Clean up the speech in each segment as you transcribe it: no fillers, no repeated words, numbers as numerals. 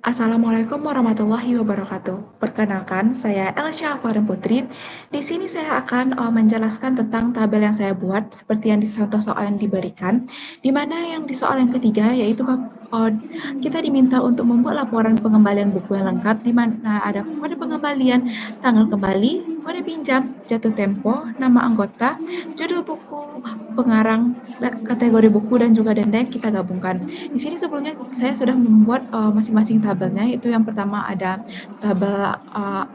Assalamualaikum warahmatullahi wabarakatuh. Perkenalkan, saya Elsya Afarin Putri. Di sini saya akan menjelaskan tentang tabel yang saya buat seperti yang di contoh soal yang diberikan. Di mana yang di soal yang ketiga yaitu kita diminta untuk membuat laporan pengembalian buku yang lengkap di mana ada kode pengembalian, tanggal kembali, kode pinjam, jatuh tempo, nama anggota, judul buku, pengarang, kategori buku dan juga denda yang kita gabungkan. Di sini sebelumnya saya sudah membuat masing-masing tabelnya. Itu yang pertama ada tabel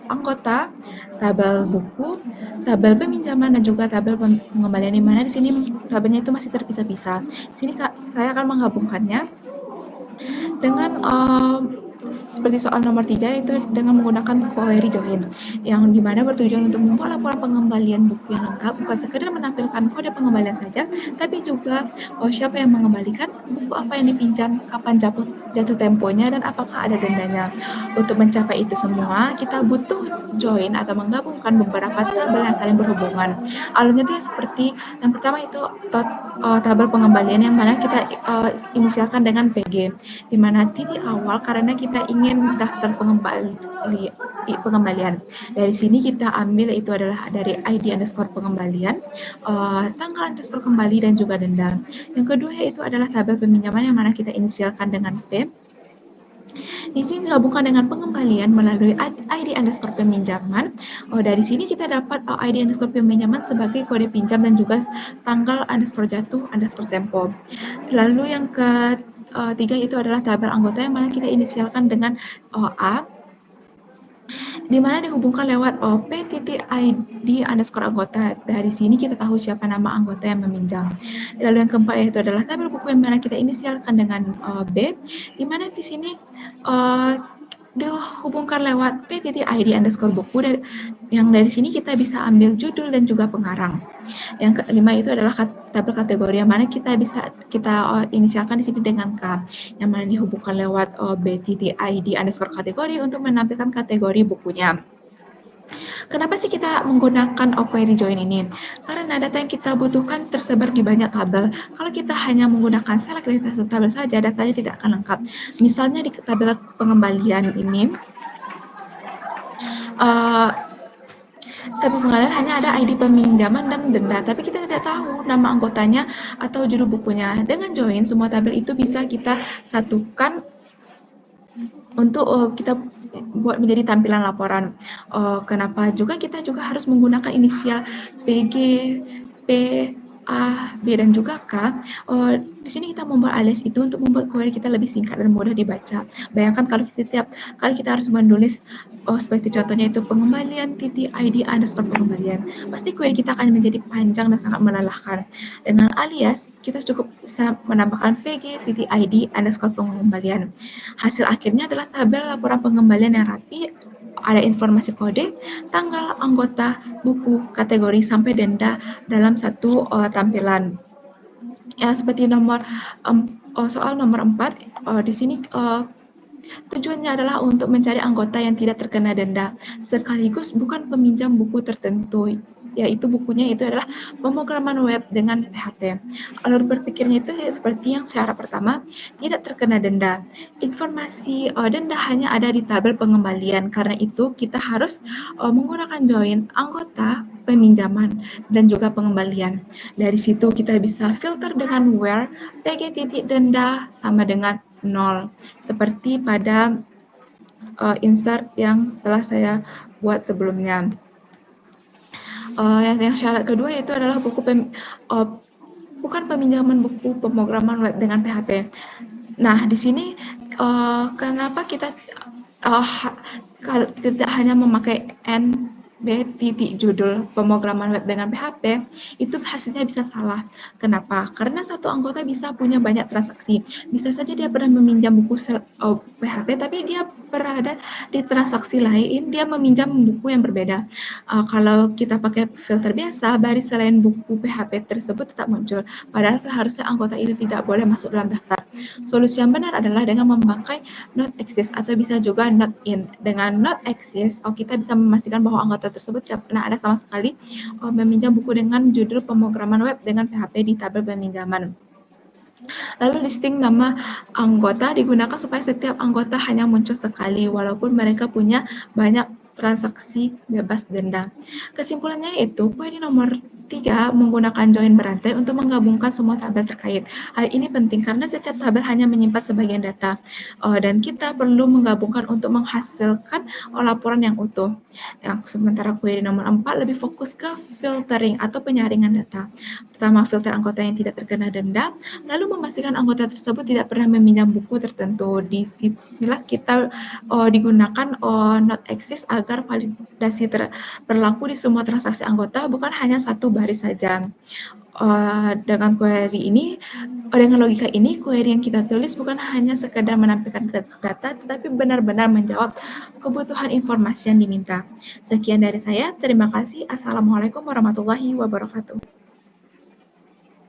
anggota, tabel buku, tabel peminjaman dan juga tabel pengembalian, di mana di sini tabelnya itu masih terpisah-pisah. Di sini saya akan menggabungkannya dengan seperti soal nomor 3 itu dengan menggunakan query join yang dimana bertujuan untuk membuat laporan pengembalian buku yang lengkap, bukan sekedar menampilkan kode pengembalian saja, tapi juga siapa yang mengembalikan, buku apa yang dipinjam, kapan jatuh temponya, dan apakah ada dendanya. Untuk mencapai itu semua, kita butuh join atau menggabungkan beberapa tabel yang saling berhubungan. Alurnya itu seperti yang pertama itu tabel pengembalian yang mana kita inisialkan dengan PG, di mana titik awal karena kita ingin daftar pengembalian. Dari sini kita ambil itu adalah dari ID underscore pengembalian, tanggal underscore kembali, dan juga denda. Yang kedua yaitu adalah tabel peminjaman yang mana kita inisialkan dengan P. Di sini digabungkan dengan pengembalian melalui ID underscore peminjaman. Dari sini kita dapat ID underscore peminjaman sebagai kode pinjam dan juga tanggal underscore jatuh underscore tempo. Lalu yang ketiga itu adalah tabel anggota yang mana kita inisialkan dengan A, di mana dihubungkan lewat P.ID underscore anggota. Dari sini kita tahu siapa nama anggota yang meminjam. Lalu yang keempat yaitu adalah tabel buku yang mana kita inisialkan dengan B, di mana di sini dihubungkan lewat P.ID underscore buku, yang dari sini kita bisa ambil judul dan juga pengarang. Yang kelima itu adalah tabel kategori yang mana kita bisa inisialkan di sini dengan K, yang mana dihubungkan lewat B.ID underscore kategori untuk menampilkan kategori bukunya. Kenapa sih kita menggunakan query join ini? Karena data yang kita butuhkan tersebar di banyak tabel. Kalau kita hanya menggunakan select dari satu tabel saja, datanya tidak akan lengkap. Misalnya di tabel pengembalian ini, tapi pengembalian hanya ada ID peminjaman dan denda, tapi kita tidak tahu nama anggotanya atau judul bukunya. Dengan join, semua tabel itu bisa kita satukan untuk kita buat menjadi tampilan laporan. Kenapa juga kita juga harus menggunakan inisial PG, P, A, B, dan juga K. Di sini kita membuat alias itu untuk membuat query kita lebih singkat dan mudah dibaca. Bayangkan kalau setiap kali kita harus menulis seperti contohnya itu pengembalian titik ID underscore pengembalian, pasti query kita akan menjadi panjang dan sangat melelahkan. Dengan alias, kita cukup bisa menambahkan PG titik ID underscore pengembalian. Hasil akhirnya adalah tabel laporan pengembalian yang rapi, ada informasi kode, tanggal, anggota, buku, kategori, sampai denda dalam satu tampilan. Ya, seperti soal nomor 4, di sini tujuannya adalah untuk mencari anggota yang tidak terkena denda, sekaligus bukan peminjam buku tertentu, yaitu bukunya itu adalah pemrograman web dengan PHP. Alur berpikirnya itu seperti yang syarat pertama, tidak terkena denda. Informasi denda hanya ada di tabel pengembalian, karena itu kita harus menggunakan join anggota, peminjaman, dan juga pengembalian. Dari situ kita bisa filter dengan where PG titik denda sama dengan 0, seperti pada insert yang telah saya buat sebelumnya. Yang syarat kedua yaitu adalah bukan peminjaman buku pemrograman web dengan PHP. Nah, di sini kenapa kita tidak hanya memakai B titik judul pemrograman web dengan PHP, itu hasilnya bisa salah. Kenapa? Karena satu anggota bisa punya banyak transaksi. Bisa saja dia pernah meminjam buku PHP, tapi dia berada di transaksi lain, dia meminjam buku yang berbeda. Kalau kita pakai filter biasa, baris selain buku PHP tersebut tetap muncul. Padahal seharusnya anggota itu tidak boleh masuk dalam daftar. Solusi yang benar adalah dengan memakai not exist atau bisa juga not in. Dengan not exist, kita bisa memastikan bahwa anggota tersebut tidak pernah ada sama sekali meminjam buku dengan judul pemrograman web dengan PHP di tabel peminjaman. Lalu listing nama anggota digunakan supaya setiap anggota hanya muncul sekali walaupun mereka punya banyak transaksi bebas denda. Kesimpulannya yaitu query nomor 3 menggunakan join berantai untuk menggabungkan semua tabel terkait. Hal ini penting karena setiap tabel hanya menyimpan sebagian data dan kita perlu menggabungkan untuk menghasilkan laporan yang utuh. Sementara query nomor 4 lebih fokus ke filtering atau penyaringan data. Pertama, filter anggota yang tidak terkena denda, lalu memastikan anggota tersebut tidak pernah meminjam buku tertentu. Disinilah kita digunakan not exist agar validasi berlaku di semua transaksi anggota, bukan hanya satu baris saja. Dengan query ini, dengan logika ini, query yang kita tulis bukan hanya sekedar menampilkan data, tetapi benar-benar menjawab kebutuhan informasi yang diminta. Sekian dari saya, terima kasih. Assalamualaikum warahmatullahi wabarakatuh.